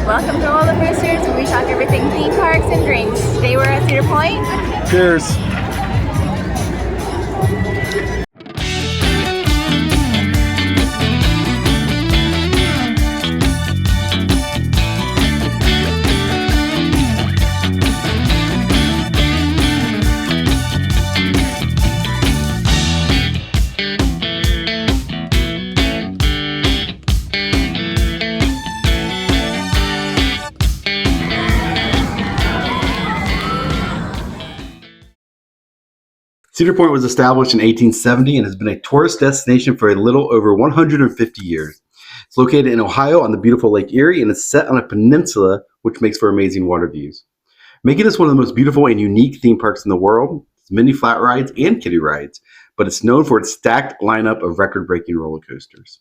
Welcome to Rollerbrewsters, where we talk everything theme parks and drinks. Today we're at Cedar Point. Cheers. Cedar Point was established in 1870 and has been a tourist destination for a little over 150 years. It's located in Ohio on the beautiful Lake Erie and is set on a peninsula, which makes for amazing water views. Making this one of the most beautiful and unique theme parks in the world. It's many flat rides and kiddie rides, but it's known for its stacked lineup of record-breaking roller coasters.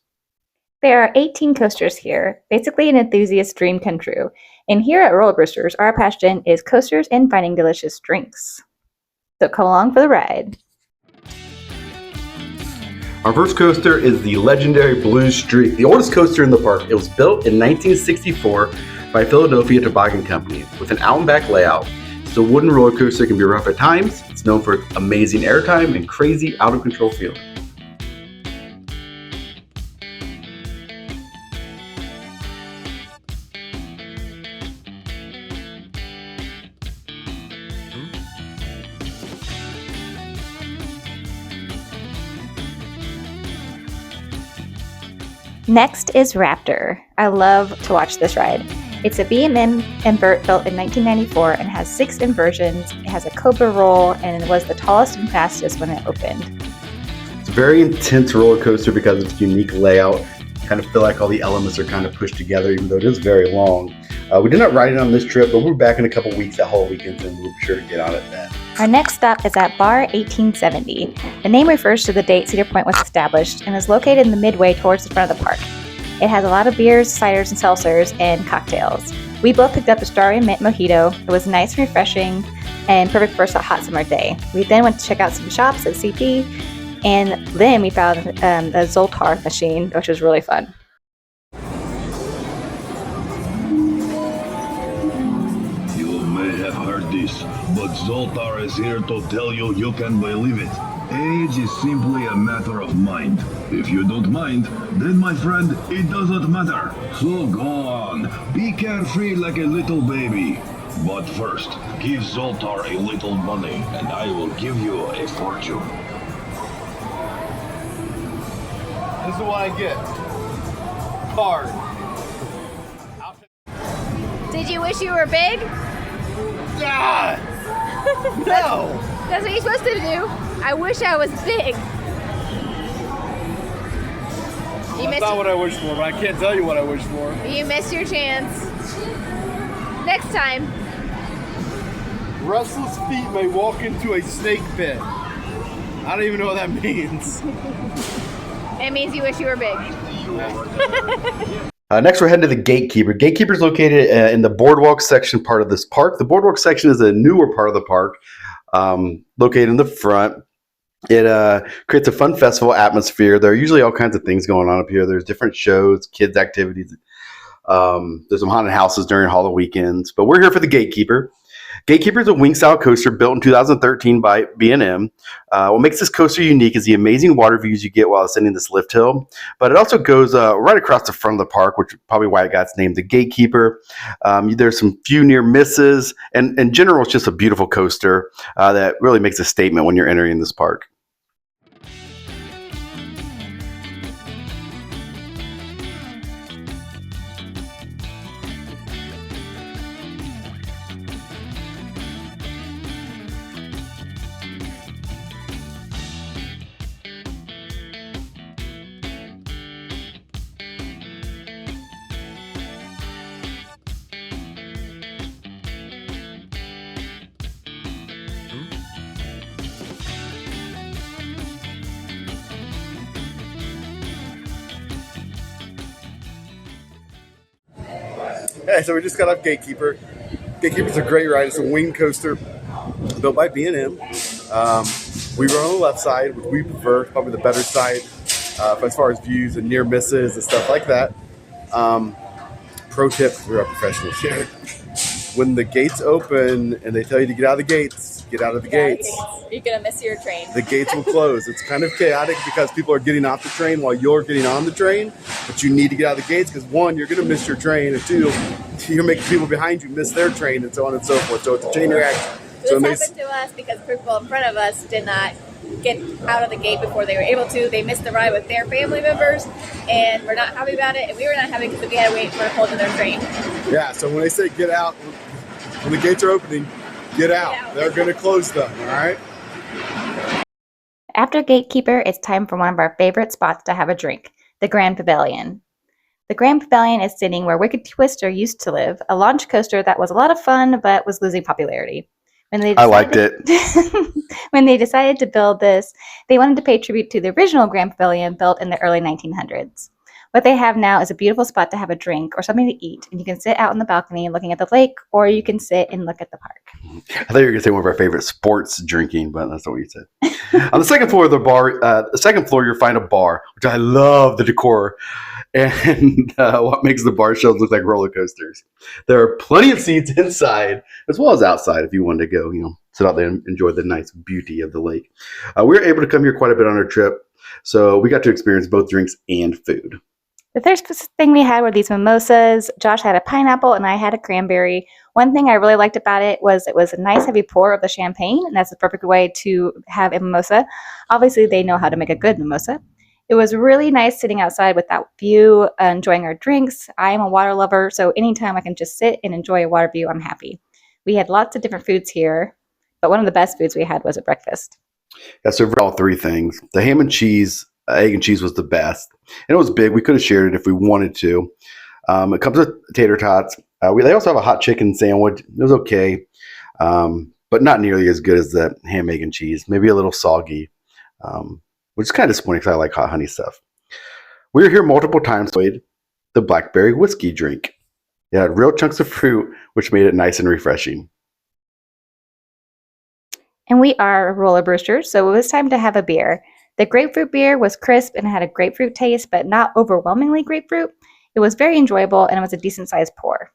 There are 18 coasters here, basically an enthusiast's dream come true. And here at Rollerbrewsters, our passion is coasters and finding delicious drinks. So come along for the ride. Our first coaster is the legendary Blue Streak, the oldest coaster in the park. It was built in 1964 by Philadelphia Toboggan Company with an out and back layout. It's a wooden roller coaster, can be rough at times. It's known for amazing airtime and crazy out of control feeling. Next is Raptor. I love to watch this ride. It's a B&M invert built in 1994 and has 6 inversions. It has a cobra roll and it was the tallest and fastest when it opened. It's a very intense roller coaster because of its unique layout. You kind of feel like all the elements are kind of pushed together, even though it is very long. We did not ride it on this trip, but we're back in a couple weeks at Whole Weekends and we'll be sure to get on it then. Our next stop is at Bar 1870. The name refers to the date Cedar Point was established and is located in the midway towards the front of the park. It has a lot of beers, ciders, and seltzers, and cocktails. We both picked up a strawberry mint mojito. It was nice and refreshing and perfect for a hot summer day. We then went to check out some shops at CP, and then we found the Zultar machine, which was really fun. This, but Zultar is here to tell you you can believe it. Age is simply a matter of mind. If you don't mind, then my friend, it doesn't matter. So go on, be carefree like a little baby. But first, give Zultar a little money and I will give you a fortune. This is what I get. Card. Did you wish you were big? God! No! That's what you're supposed to do. I wish I was big. That's not what I wish for, but I can't tell you what I wish for. You missed your chance. Next time. Restless feet may walk into a snake pit. I don't even know what that means. It means you wish you were big. Next, we're heading to the Gatekeeper. Gatekeeper is located in the boardwalk section part of this park. The boardwalk section is a newer part of the park, located in the front. It creates a fun festival atmosphere. There are usually all kinds of things going on up here. There's different shows, kids' activities. There's some haunted houses during Halloween weekends. But we're here for the Gatekeeper. Gatekeeper is a wing-style coaster built in 2013 by B&M. What makes this coaster unique is the amazing water views you get while ascending this lift hill. But it also goes right across the front of the park, which is probably why it got its name, the Gatekeeper. There's some few near misses, and in general, it's just a beautiful coaster that really makes a statement when you're entering this park. Hey, so we just got off Gatekeeper. Gatekeeper's a great ride. It's a wing coaster built by B&M. We run on the left side, which we prefer, probably the better side as far as views and near misses and stuff like that. pro tip, we're a professional here. When the gates open and they tell you to get out of the gates, get out of the gates. You're gonna miss your train. The gates will close. It's kind of chaotic because people are getting off the train while you're getting on the train, but you need to get out of the gates because one, you're gonna miss your train, and two, you're making people behind you miss their train, and so on and so forth. So it's a chain reaction. So this happened to us because people in front of us did not get out of the gate before they were able to. They missed the ride with their family members, and we're not happy about it. And we were not happy because we had to wait for a hold of their train. Yeah, so when they say get out, when the gates are opening, get out. They're going to close them, all right? After Gatekeeper, it's time for one of our favorite spots to have a drink, the Grand Pavilion. The Grand Pavilion is sitting where Wicked Twister used to live, a launch coaster that was a lot of fun but was losing popularity. I liked it. When they decided to build this, they wanted to pay tribute to the original Grand Pavilion built in the early 1900s. What they have now is a beautiful spot to have a drink or something to eat, and you can sit out on the balcony looking at the lake, or you can sit and look at the park. I thought you were going to say one of our favorite sports drinking, but that's not what you said. On the second floor of the bar, you'll find a bar, which I love the decor, and what makes the bar shelves look like roller coasters. There are plenty of seats inside as well as outside if you wanted to go, sit out there and enjoy the nice beauty of the lake. We were able to come here quite a bit on our trip, so we got to experience both drinks and food. The first thing we had were these mimosas. Josh had a pineapple and I had a cranberry. One thing I really liked about it was a nice heavy pour of the champagne, and that's the perfect way to have a mimosa. Obviously, they know how to make a good mimosa. It was really nice sitting outside with that view, enjoying our drinks. I am a water lover, so anytime I can just sit and enjoy a water view, I'm happy. We had lots of different foods here, but one of the best foods we had was at breakfast. Yeah, so for all three things, the ham and cheese, egg and cheese was the best. And it was big. We could have shared it if we wanted to. It comes with tater tots. They also have a hot chicken sandwich. It was okay, but not nearly as good as the ham, egg, and cheese. Maybe a little soggy, which is kind of disappointing because I like hot honey stuff. We were here multiple times. The Blackberry whiskey drink. It had real chunks of fruit, which made it nice and refreshing. And we are Rollerbrewsters, so it was time to have a beer. The grapefruit beer was crisp and had a grapefruit taste, but not overwhelmingly grapefruit. It was very enjoyable, and it was a decent-sized pour.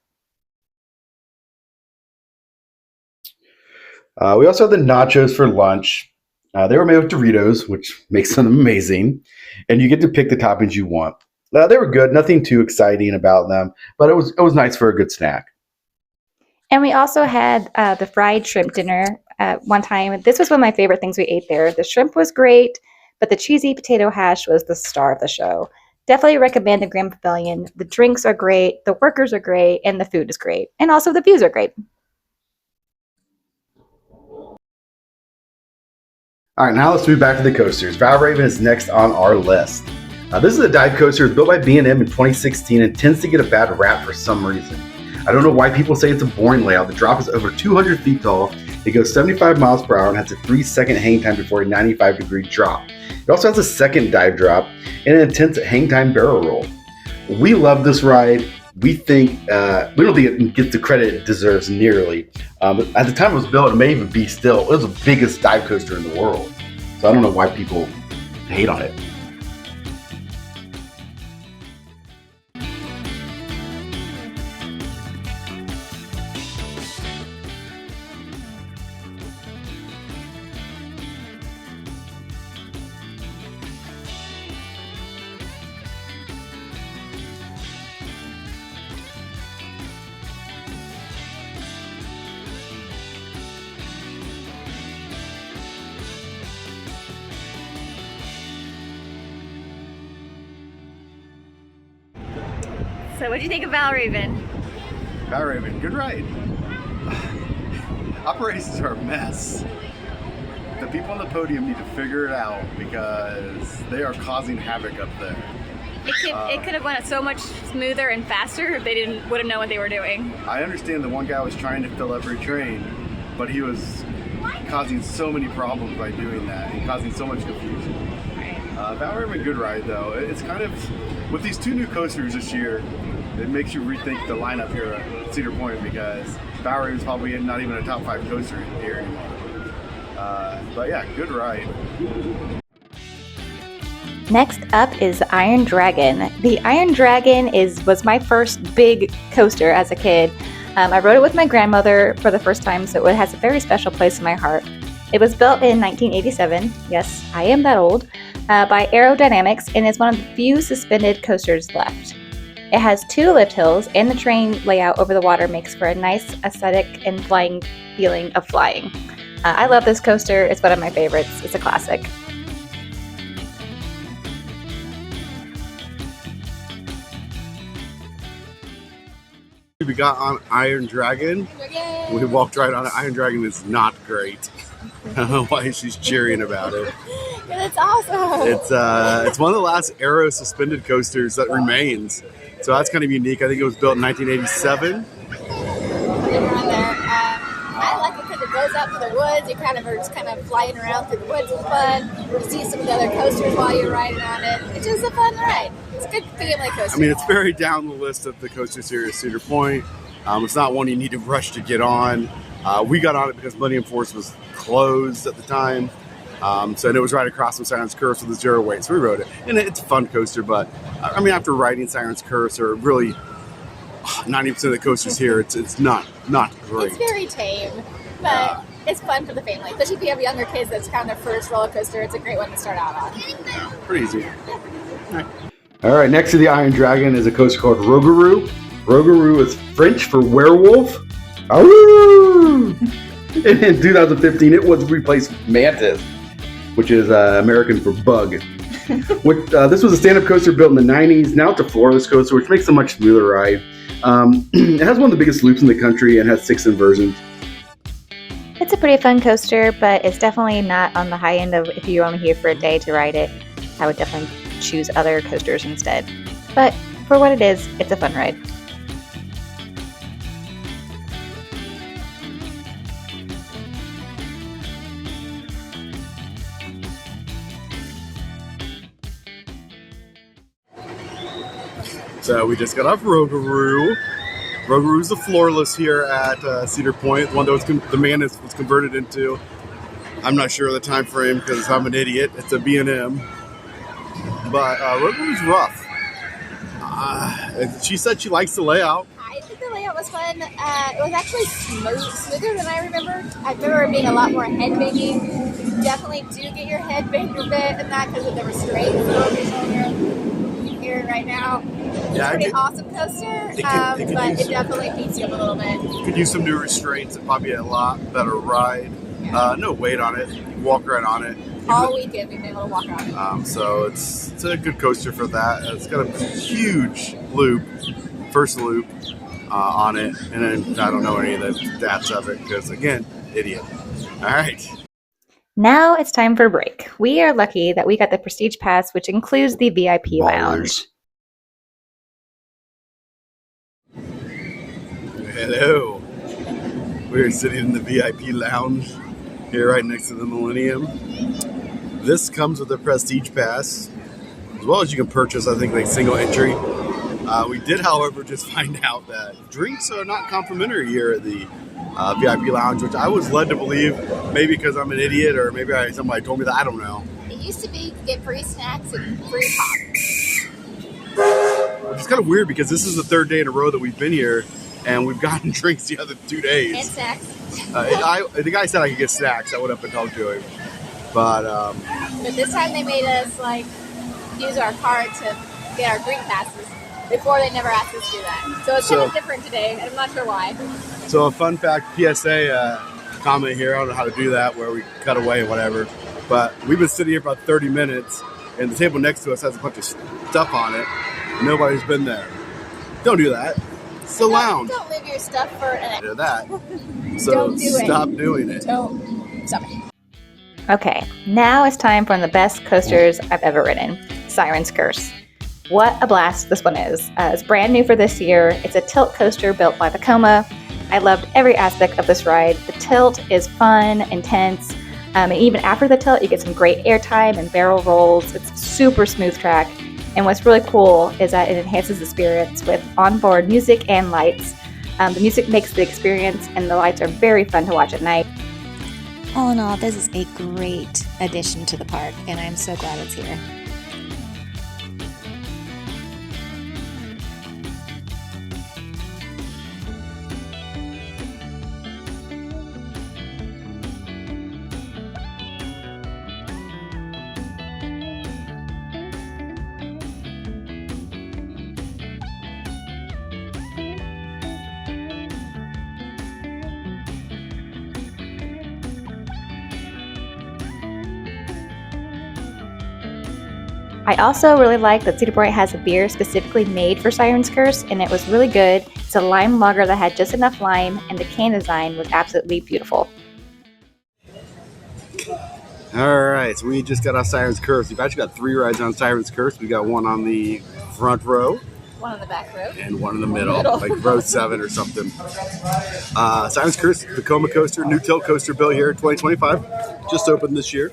We also had the nachos for lunch. They were made with Doritos, which makes them amazing, and you get to pick the toppings you want. They were good, nothing too exciting about them, but it was nice for a good snack. And we also had the fried shrimp dinner one time. This was one of my favorite things we ate there. The shrimp was great, but the cheesy potato hash was the star of the show. Definitely recommend the Grand Pavilion. The drinks are great, the workers are great, and the food is great. And also the views are great. All right, now let's move back to the coasters. Valravn is next on our list. This is a dive coaster built by B&M in 2016 and tends to get a bad rap for some reason. I don't know why people say it's a boring layout. The drop is over 200 feet tall. It goes 75 miles per hour and has a 3-second hang time before a 95-degree drop. It also has a second dive drop and an intense hang time barrel roll. We love this ride. We don't think it gets the credit it deserves nearly. But at the time it was built, it may even be still. It was the biggest dive coaster in the world. So I don't know why people hate on it. So what do you think of Valravn? Valravn, good ride. Operations are a mess. The people on the podium need to figure it out because they are causing havoc up there. It could have went so much smoother and faster if they would have known what they were doing. I understand the one guy was trying to fill every train, but he was causing so many problems by doing that and causing so much confusion. Valravn, good ride though. It's kind of, with these two new coasters this year, it makes you rethink the lineup here at Cedar Point because Valravn is probably not even a top 5 coaster here anymore. But yeah, good ride. Next up is the Iron Dragon. The Iron Dragon was my first big coaster as a kid. I rode it with my grandmother for the first time, so it has a very special place in my heart. It was built in 1987, yes, I am that old, by Aerodynamics, and is one of the few suspended coasters left. It has 2 lift hills, and the terrain layout over the water makes for a nice aesthetic and flying feeling of flying. I love this coaster. It's one of my favorites. It's a classic. We got on Iron Dragon. We walked right on it. Iron Dragon is not great. I don't know why she's cheering about it. It's awesome. It's one of the last aero suspended coasters that remains. So that's kind of unique. I think it was built in 1987. I like it because it goes out to the woods. You kind of are just kind of flying around through the woods. It's fun. You see some of the other coasters while you're riding on it. It's just a fun ride. It's a good family coaster. I mean, it's very down the list of the coasters here at Cedar Point. It's not one you need to rush to get on. We got on it because Millennium Force was closed at the time. So it was right across from Siren's Curse with the 0 weight. So we rode it. And it's a fun coaster, but I mean, after riding Siren's Curse, or really 90% of the coasters here, it's not great. It's very tame, but it's fun for the family. Especially if you have younger kids, that's kind of their first roller coaster. It's a great one to start out on. Pretty easy. All right, next to the Iron Dragon is a coaster called Rougarou. Rougarou is French for werewolf. Oh! In 2015, it was replaced Mantis, which is American for bug. This was a stand-up coaster built in the 90s. Now it's a floorless coaster, which makes a much smoother ride. It has one of the biggest loops in the country and has 6 inversions. It's a pretty fun coaster, but it's definitely not on the high end of if you're only here for a day to ride it. I would definitely choose other coasters instead. But for what it is, it's a fun ride. So we just got off Rougarou. Rougarou is the floorless here at Cedar Point. The one that the Mantis was converted into. I'm not sure of the time frame because I'm an idiot. It's a B&M. But Rougarou's rough. She said she likes the layout. I think the layout was fun. It was actually smoother than I remember. I remember it being a lot more head banging. You definitely do get your head banged a bit and that because of the restraints over your shoulder here right now. It's a pretty awesome coaster, but it definitely beats you up a little bit. Could use some new restraints and probably a lot better ride. Yeah. No weight on it. You can walk right on it. All weekend we've been able to walk on it. So it's a good coaster for that. It's got a huge loop, first loop on it, and then I don't know any of the stats of it because, again, idiot. All right. Now it's time for a break. We are lucky that we got the Prestige Pass, which includes the VIP lounge. Hello. We're sitting in the VIP lounge here right next to the Millennium. This comes with a Prestige Pass, as well as you can purchase, I think, like single entry. We did, however, just find out that drinks are not complimentary here at the VIP lounge, which I was led to believe, maybe because I'm an idiot or maybe somebody told me that, I don't know. It used to be you could get free snacks and free pop. Which is kind of weird because this is the 3rd day in a row that we've been here, and we've gotten drinks the other 2 days. And snacks. The guy said I could get snacks. I went up and talked to him. But this time they made us use our card to get our drink passes. Before they never asked us to do that. So it's kind of different today. I'm not sure why. So a fun fact, PSA comment here. I don't know how to do that where we cut away and whatever. But we've been sitting here for about 30 minutes, and the table next to us has a bunch of stuff on it. Nobody's been there. Don't do that. It's the lounge. Don't leave your stuff for an do that. So stop doing it. Don't stop it. Okay, now it's time for one of the best coasters I've ever ridden, Siren's Curse. What a blast this one is. It's brand new for this year. It's a tilt coaster built by Vekoma. I loved every aspect of this ride. The tilt is fun, intense, and even after the tilt, you get some great airtime and barrel rolls. It's super smooth track. And what's really cool is that it enhances the experience with onboard music and lights. The music makes the experience, and the lights are very fun to watch at night. All in all, this is a great addition to the park, and I'm so glad it's here. I also really like that Cedar Point has a beer specifically made for Siren's Curse, and it was really good. It's a lime lager that had just enough lime, and the can design was absolutely beautiful. All right, so we just got off Siren's Curse. We've actually got 3 rides on Siren's Curse. We got one on the front row, One on the back row. and one in the middle, like row 7 or something. Siren's Curse, Tacoma coaster, new tilt coaster built here in 2025. Just opened this year.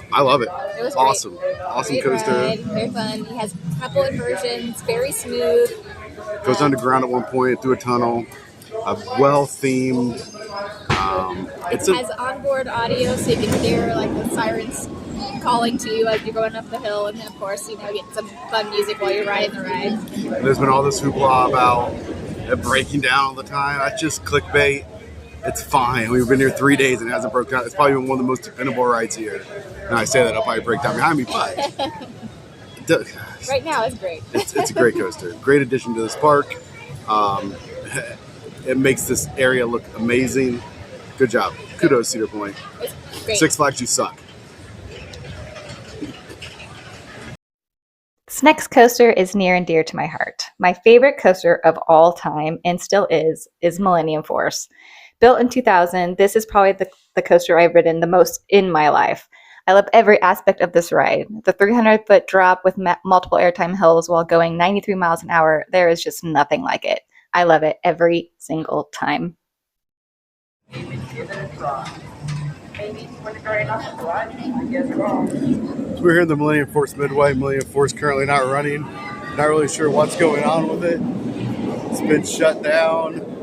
I love it. It was awesome. great. Awesome Great coaster. ride, very fun. He has a couple inversions, very smooth. Goes underground at one point through a tunnel. Well themed. It has onboard audio, so you can hear like the sirens calling to you as you're going up the hill, and then of course, you know, get some fun music while you're riding the ride. There's been all this hoopla about it breaking down all the time. That's just clickbait. It's fine. We've been here 3 days and it hasn't broken down. It's probably been one of the most dependable rides here. And I say that, it'll probably break down behind me, but Right now, it's great. it's a great coaster. Great addition to this park. It makes this area look amazing. Good job. Kudos, Cedar Point. It's great. Six Flags, you suck. This next coaster is near and dear to my heart. My favorite coaster of all time, and still is Millennium Force. Built in 2000, this is probably the coaster I've ridden the most in my life. I love every aspect of this ride. The 300-foot drop with multiple airtime hills while going 93 miles an hour, there is just nothing like it. I love it every single time. So we're here in the Millennium Force Midway. Millennium Force currently not running. Not really sure what's going on with it. It's been shut down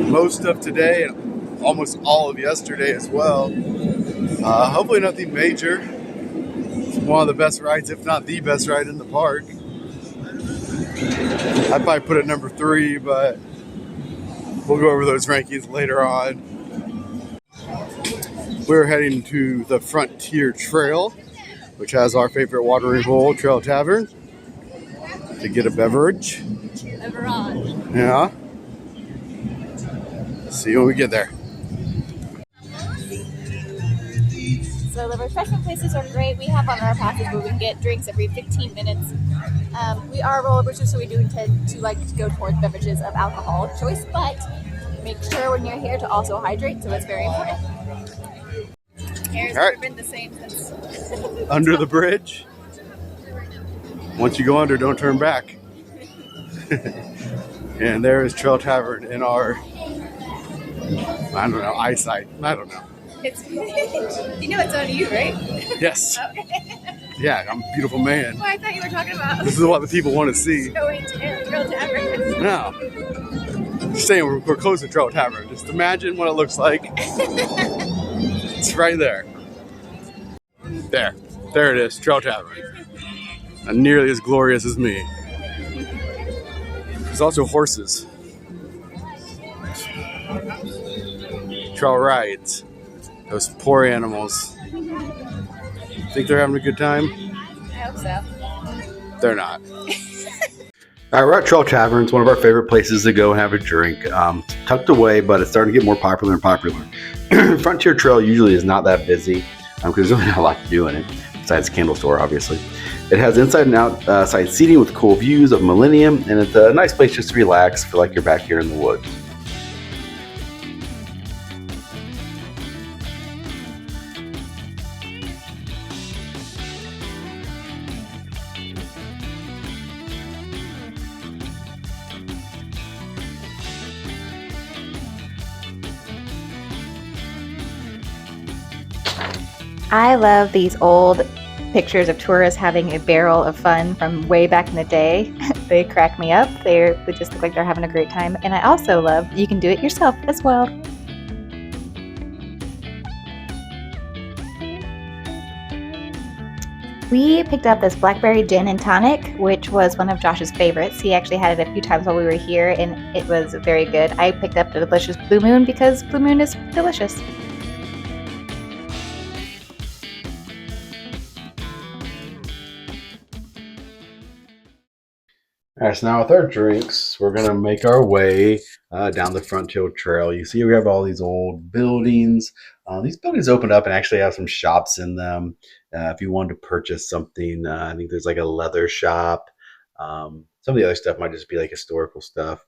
most of today and almost all of yesterday as well. Hopefully nothing major. It's one of the best rides, if not the best ride in the park. I'd probably put it number 3, but we'll go over those rankings later on. We're heading to the Frontier Trail, which has our favorite watering hole, Trail Tavern, to get a beverage. Valravn. Yeah. See you when we get there. So the refreshment places are great. We have on our passes where we can get drinks every 15 minutes. We are Rollerbrewsters, so we do intend to like to go towards beverages of alcohol of choice, but make sure when you're here to also hydrate, so it's very important. Hair's All right. never been the same since. Under the bridge. Once you go under, don't turn back. And there is Trail Tavern in our, I don't know, eyesight. I don't know. It's, you know it's on you, right? Yes. Okay. Yeah, I'm a beautiful man. Well, I thought you were talking about This is what the people want to see. going to Trail Tavern. No. Just saying, we're close to Trail Tavern. Just imagine what it looks like. It's right there. There it is, Trail Tavern. Not nearly as glorious as me. There's also horses. Trail rides. Those poor animals. Think they're having a good time? I hope so. They're not. All right, we're at Trail Tavern. It's one of our favorite places to go and have a drink. Tucked away, but it's starting to get more popular and popular. Frontier Trail usually is not that busy because there's really not a lot to do in it, besides the candle store, obviously. It has inside and outside seating with cool views of Millennium, and it's a nice place just to relax, feel like you're back here in the woods. I love these old pictures of tourists having a barrel of fun from way back in the day. They crack me up. They just look like they're having a great time. And I also love you can do it yourself as well. We picked up this Blackberry Gin and Tonic, which was one of Josh's favorites. He actually had it a few times while we were here, and it was very good. I picked up the delicious Blue Moon because Blue Moon is delicious. All right, so now with our drinks, we're going to make our way down the Frontier Trail. You see we have all these old buildings. These buildings opened up and actually have some shops in them. If you wanted to purchase something, I think there's like a leather shop. Some of the other stuff might just be like historical stuff.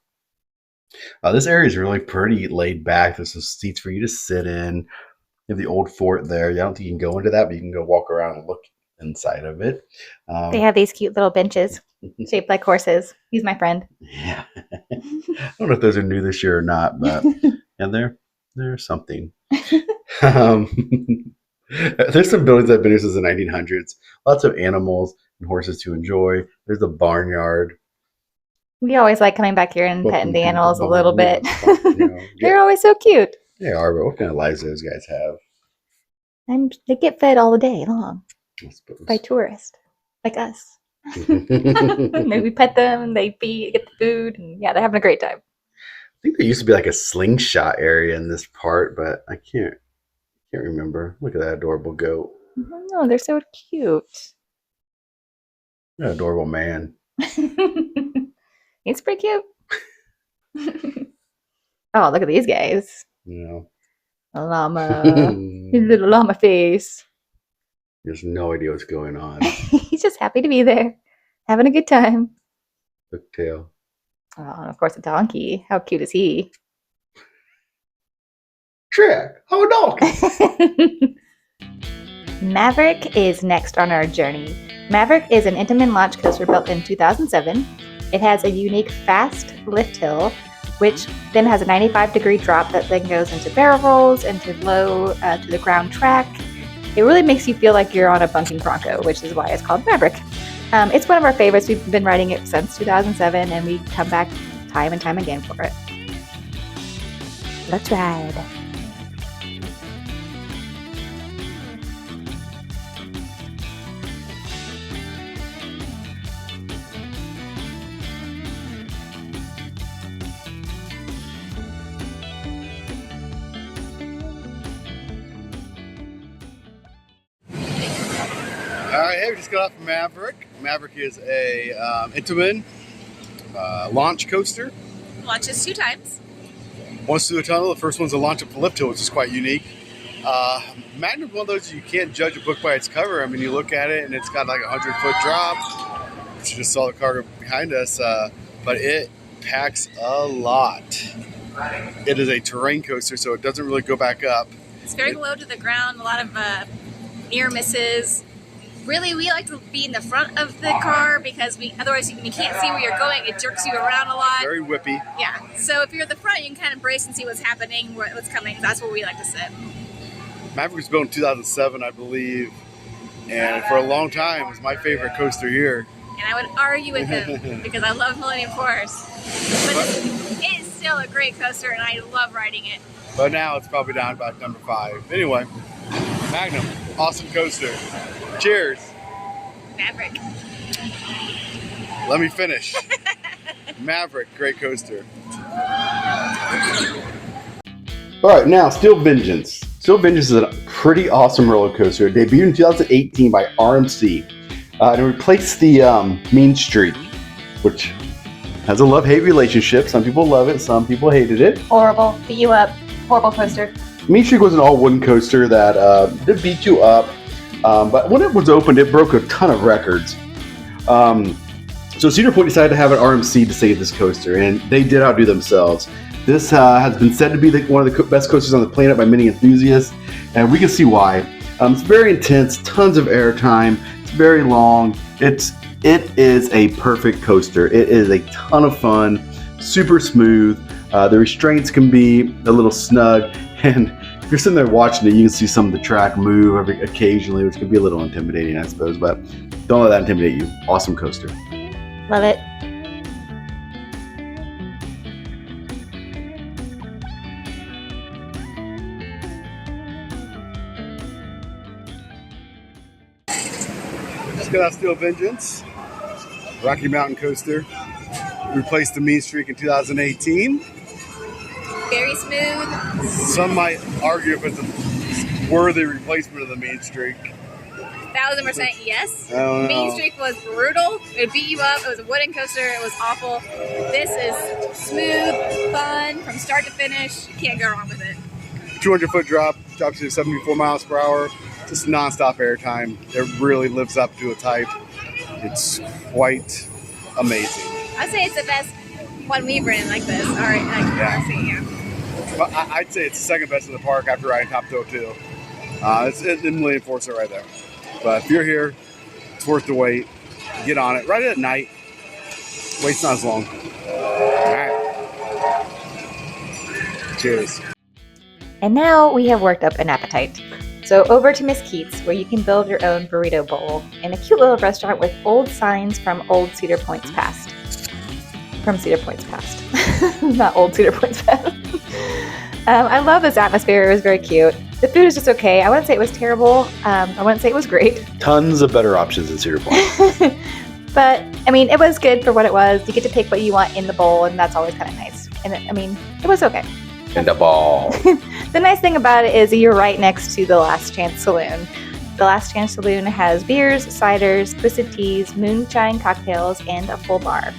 This area is really pretty laid back. There's some seats for you to sit in. You have the old fort there. I don't think you can go into that, but you can go walk around and look inside of it. They have these cute little benches shaped like horses. He's my friend. Yeah. I don't know if those are new this year or not, but and they're something. There's some buildings that have been here since the 1900s. Lots of animals and horses to enjoy. There's the barnyard. We always like coming back here and petting the animals a little bit. Yeah. They're always so cute. They are, but what kind of lives those guys have? And they get fed all the day long I suppose. by tourists like us. Maybe pet them and they feed, get the food, and yeah, they're having a great time. I think there used to be like a slingshot area in this part, but I can't remember. Look at that adorable goat. Oh, they're so cute. What an adorable man. He's pretty cute. Oh, look at these guys. You know. A llama. His little llama face. There's no idea what's going on. He's just happy to be there, having a good time. Hooktail. Oh, and of course, a donkey. How cute is he? Shrek, oh donkey. Maverick is next on our journey. Maverick is an Intamin launch coaster built in 2007. It has a unique fast lift hill, which then has a 95-degree drop that then goes into barrel rolls, into low to the ground track. It really makes you feel like you're on a bunking bronco, which is why it's called Maverick. It's one of our favorites. We've been riding it since 2007, and we come back time and time again for it. Let's ride. All right, hey, we just got off of Maverick. Maverick is a Intamin launch coaster. Launches 2 times. Once through the tunnel, the first one's a launch up the lift hill, which is quite unique. Magnum's one of those you can't judge a book by its cover. I mean, you look at it and it's got like a 100-foot drop, which you just saw the cargo behind us, but it packs a lot. It is a terrain coaster, so it doesn't really go back up. It's very low to the ground, a lot of near misses. Really, we like to be in the front of the car because otherwise you can't see where you're going. It jerks you around a lot. Very whippy. Yeah, so if you're at the front, you can kind of brace and see what's happening, what's coming. That's where we like to sit. Maverick was built in 2007, I believe, and for a long time was my favorite coaster here. And I would argue with him because I love Millennium Force. But it is still a great coaster, and I love riding it. But now it's probably down about number 5. Anyway, Magnum, awesome coaster. Cheers. Maverick. Let me finish. Maverick, great coaster. All right, now Steel Vengeance. Steel Vengeance is a pretty awesome roller coaster. It debuted in 2018 by RMC. And it replaced the Mean Streak, which has a love-hate relationship. Some people love it, some people hated it. Horrible. Beat you up. Horrible coaster. Mean Streak was an all-wooden coaster that did beat you up. But when it was opened, it broke a ton of records. So Cedar Point decided to have an RMC to save this coaster, and they did outdo themselves. This has been said to be one of the best coasters on the planet by many enthusiasts, and we can see why. It's very intense, tons of airtime, it's very long. It is a perfect coaster. It is a ton of fun, super smooth. The restraints can be a little snug, and if you're sitting there watching it, you can see some of the track move occasionally, which can be a little intimidating, I suppose, but don't let that intimidate you. Awesome coaster. Love it. Let's get out Steel Vengeance. Rocky Mountain coaster. Replaced the Mean Streak in 2018. Very smooth. Some might argue if it's a worthy replacement of the Mean Streak. 1000% yes. I don't know. Main Street was brutal. It beat you up. It was a wooden coaster. It was awful. This is smooth, fun from start to finish. You can't go wrong with it. 200-foot drop, drops to 74 miles per hour. Just nonstop airtime. It really lives up to its hype. It's quite amazing. I'd say it's the best one we've ridden like this. All right, yeah. But I'd say it's the second best in the park after riding Top Toe 2. It's in Millennium Force right there. But if you're here, it's worth the wait. Get on it. Ride it at night. Wait's not as long. All right. Cheers. And now we have worked up an appetite. So over to Miss Keats, where you can build your own burrito bowl in a cute little restaurant with old signs from old Cedar Point's past. From Cedar Point's past. Not old Cedar Point's past. I love this atmosphere. It was very cute. The food is just okay. I wouldn't say it was terrible. I wouldn't say it was great. Tons of better options in Cedar Point. But, I mean, it was good for what it was. You get to pick what you want in the bowl, and that's always kind of nice. And, it was okay. And a ball. The nice thing about it is you're right next to the Last Chance Saloon. The Last Chance Saloon has beers, ciders, twisted teas, moonshine cocktails, and a full bar.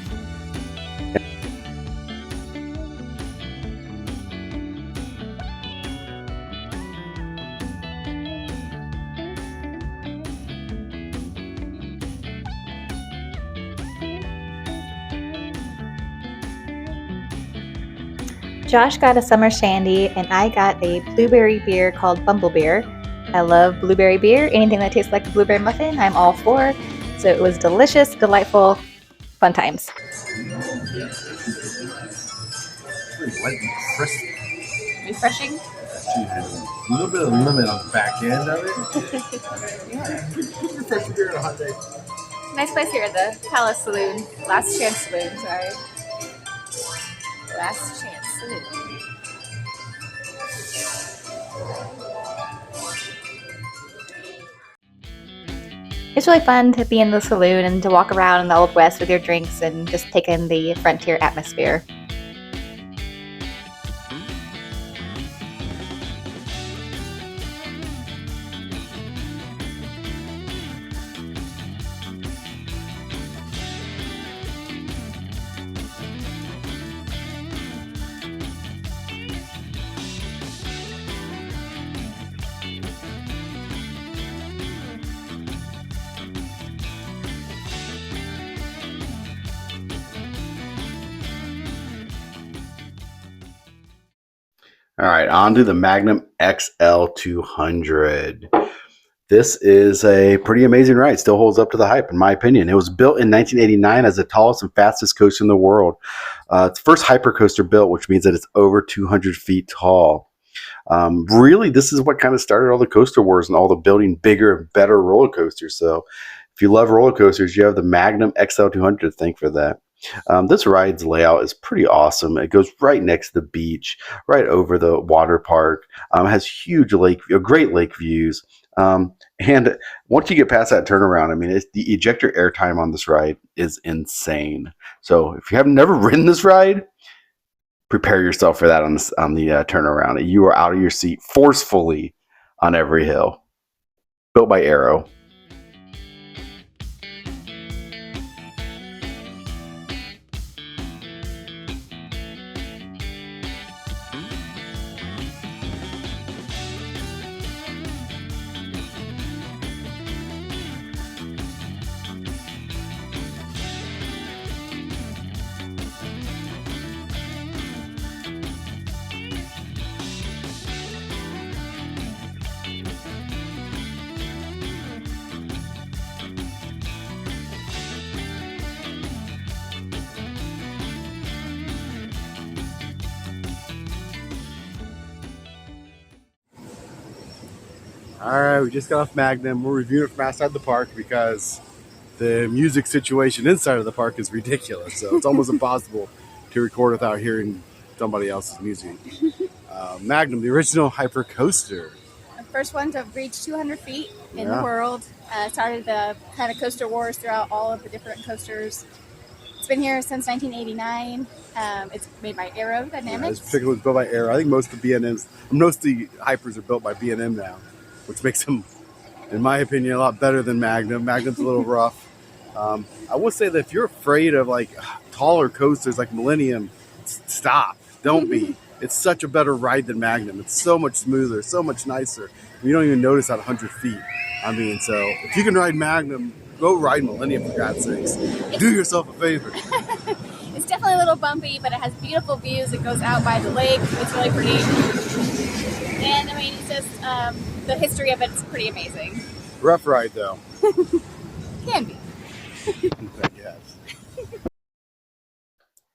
Josh got a summer shandy, and I got a blueberry beer called Bumble Beer. I love blueberry beer. Anything that tastes like a blueberry muffin, I'm all for. So it was delicious, delightful, fun times. Light and crisp. Refreshing. A little bit of lemon on the back end of it. Refreshing beer on a hot day. Nice place here at the Palace Saloon. Last Chance Saloon, sorry. Last Chance Saloon. It's really fun to be in the saloon and to walk around in the Old West with your drinks and just take in the frontier atmosphere. All right, on to the Magnum XL 200. This is a pretty amazing ride. Still holds up to the hype, in my opinion. It was built in 1989 as the tallest and fastest coaster in the world. It's the first hypercoaster built, which means that it's over 200 feet tall. Really, this is what kind of started all the coaster wars and all the building bigger and better roller coasters. So if you love roller coasters, you have the Magnum XL 200 to thank for that. This ride's layout is pretty awesome. It goes right next to the beach, right over the water park. It has huge great lake views. And once you get past that turnaround, the ejector air time on this ride is insane. So if you have never ridden this ride, prepare yourself for that on the turnaround. You are out of your seat forcefully on every hill. Built by Arrow. All right, we just got off Magnum. We're reviewing it from outside the park because the music situation inside of the park is ridiculous. So it's almost impossible to record without hearing somebody else's music. Magnum, the original hyper coaster. The first one to reach 200 feet in the world. Started the kind of coaster wars throughout all of the different coasters. It's been here since 1989. It's made by Aerodynamics. This particular was built by Arrow. I think most of the B&Ms, most of the hypers are built by B&M now, which makes them in my opinion, a lot better than Magnum. Magnum's a little rough. I will say that if you're afraid of like taller coasters like Millennium, stop. Don't be. It's such a better ride than Magnum. It's so much smoother, so much nicer. You don't even notice at 100 feet. I mean, so if you can ride Magnum, go ride Millennium for God's sakes. Do yourself a favor. It's definitely a little bumpy, but it has beautiful views. It goes out by the lake. It's really pretty. And I mean, it's just the history of it's pretty amazing. Rough ride though. Can be. I guess.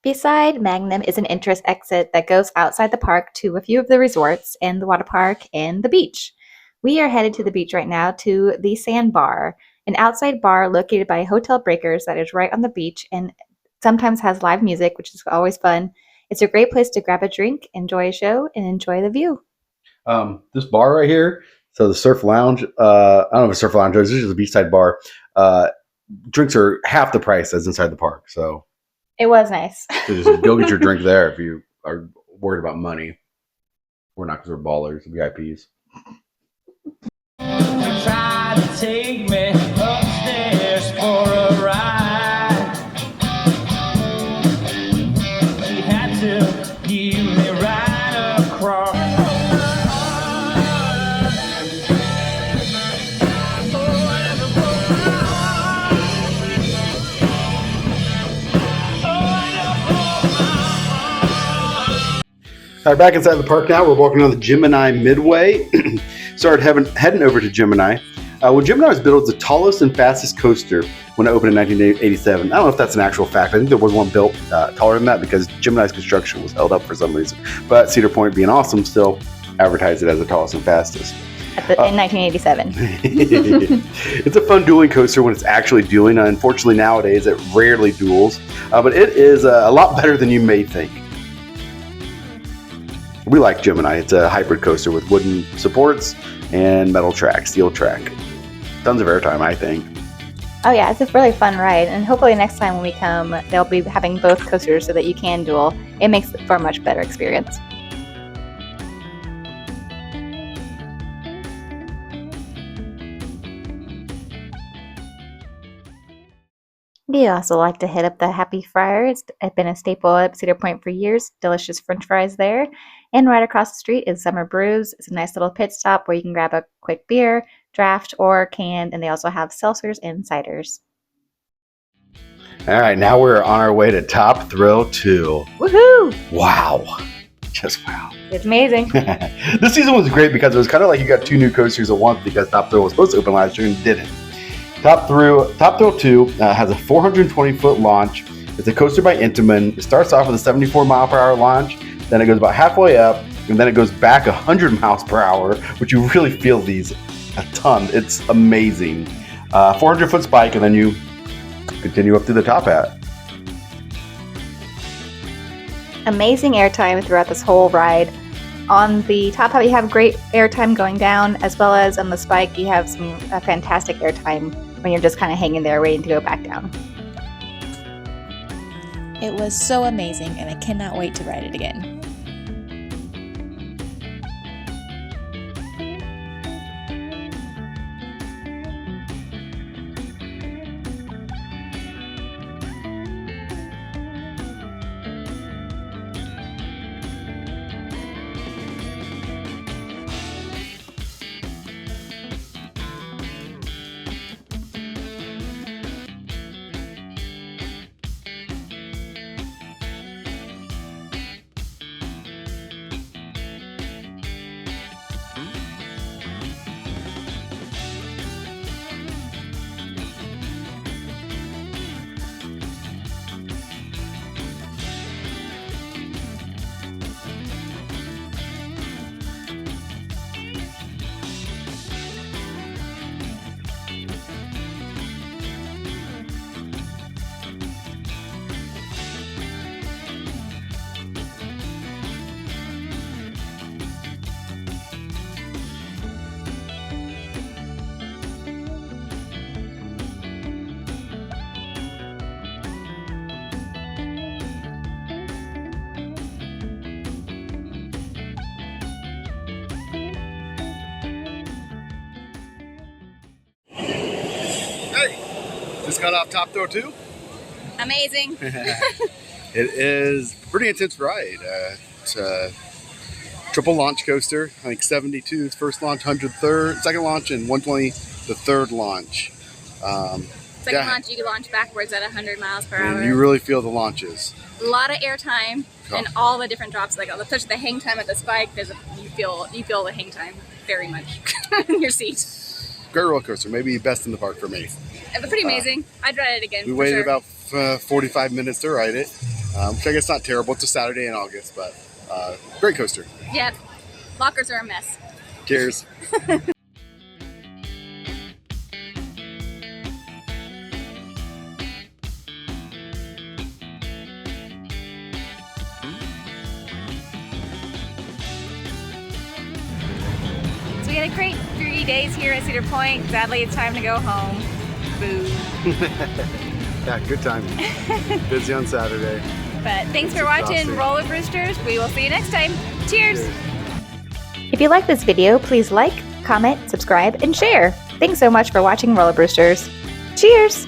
Beside Magnum is an entrance exit that goes outside the park to a few of the resorts and the water park and the beach. We are headed to the beach right now to the Sand Bar, an outside bar located by Hotel Breakers that is right on the beach and sometimes has live music, which is always fun. It's a great place to grab a drink, enjoy a show, and enjoy the view. This bar right here, so the Surf Lounge, I don't know if it's Surf Lounge, this is just a beachside bar. Drinks are half the price as inside the park, so It was nice. so just go get your drink there if you are worried about money. We're not because we're ballers, VIPs. Try to take me upstairs for a ride. He had to give me right across. All right, back inside the park now. We're walking on the Gemini Midway. Started heading over to Gemini. Well, Gemini was built as the tallest and fastest coaster when it opened in 1987. I don't know if that's an actual fact. I think there was one built taller than that because Gemini's construction was held up for some reason. But Cedar Point, being awesome, still advertised it as the tallest and fastest. In 1987. It's a fun dueling coaster when it's actually dueling. Unfortunately, nowadays it rarely duels. But it is a lot better than you may think. We like Gemini. It's a hybrid coaster with wooden supports and metal track, steel track. Tons of airtime, I think. Oh yeah, it's a really fun ride, and hopefully next time when we come, they'll be having both coasters so that you can duel. It makes it for a much better experience. We also like to hit up the Happy Fryer. It's been a staple at Cedar Point for years. Delicious French fries there. And right across the street is Summer Brews. It's a nice little pit stop where you can grab a quick beer, draft, or canned, and they also have seltzers and ciders. All right, now we're on our way to Top Thrill 2. Woohoo! Wow. Just wow. It's amazing. This season was great because it was kind of like you got two new coasters at once because Top Thrill was supposed to open last year and didn't. Top Thrill 2 has a 420-foot launch. It's a coaster by Intamin. It starts off with a 74-mile-per-hour launch, then it goes about halfway up, and then it goes back 100 miles per hour, which you really feel these a ton. It's amazing. 400-foot spike, and then you continue up to the top hat. Amazing airtime throughout this whole ride. On the top hat, you have great airtime going down, as well as on the spike, you have some fantastic airtime when you're just kind of hanging there waiting to go back down. It was so amazing, and I cannot wait to ride it again. just got off Top Throw 2. Amazing. It is a pretty intense ride. It's a triple launch coaster. I think 72 is first launch, 100 third, second launch, and 120 the third launch. Second launch, you can launch backwards at 100 miles per hour. And you really feel the launches. A lot of air time and all the different drops. Like especially the hang time at the spike, you feel the hang time very much in your seat. Great roller coaster, maybe best in the park for me. Pretty amazing. I'd ride it again. We waited about 45 minutes to ride it, which I guess not terrible. It's a Saturday in August, but great coaster. Yep. Lockers are a mess. Cheers. So we had a great 3 days here at Cedar Point. Sadly, it's time to go home. Boo. Yeah, good time. Busy on Saturday. But thanks for watching Rollerbrewsters. We will see you next time. Cheers. If you like this video, please like, comment, subscribe, and share. Thanks so much for watching Rollerbrewsters. Cheers!